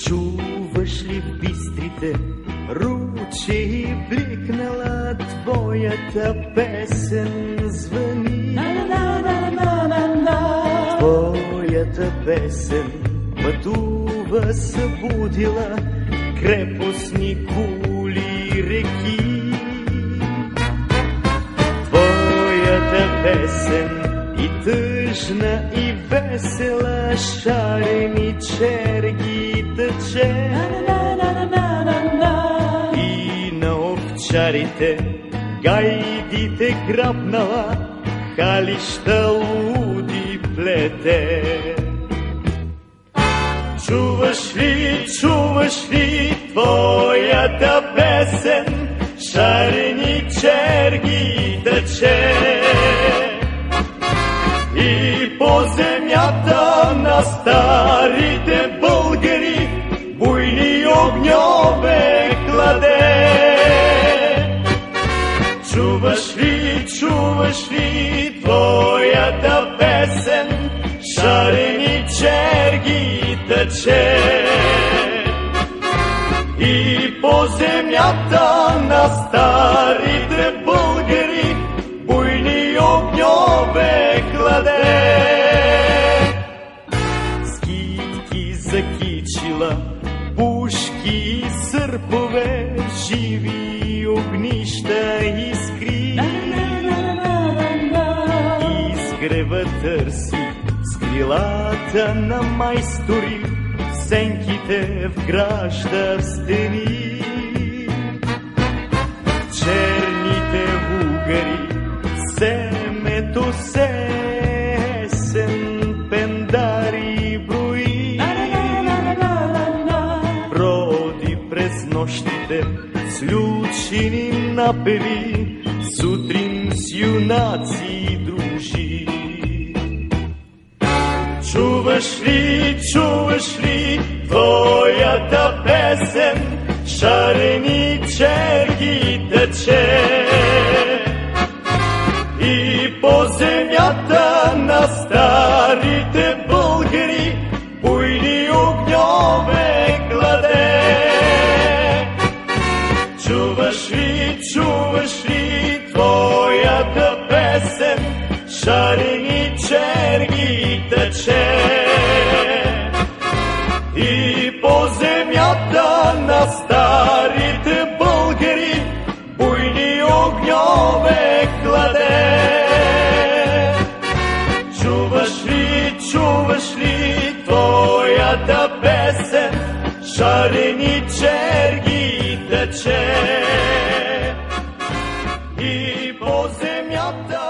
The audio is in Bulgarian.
Чуваш ли в бистрите ручеи бликнала твоята песен звъни? Твоята песен пътува, събудила крепостни кули реки. Твоята песен и тъжна, и весела, шарени черги тъче. И на овчарите гайдите грабнала, халища луди плете. Чуваш ли твоята песен, шарени черги тъче? И по земята на старите българи буйни огньове кладе. Чуваш ли твоята песен, шарени черги тъче? И по земята на старите българи буйни огньове кладе. Скитки закичила, пушки и сърпове, живи огнища искри. Изгрева търси с крилата на майстори, сенките вгражда в стени. Черните угари семето сесен пендари брои. Броди през нощите с лючини напеви, сутрин с юнаци дружи. Чуваш ли твоята песен, шарени черги тъче? И по земята на старите българи буйни огньове кладе. Чуваш ли твоята песен, шарени черги тъче? И по земята на старите българи буйни огньове кладе. Чуваш ли твоята песен, шарени черги тъче? И по земята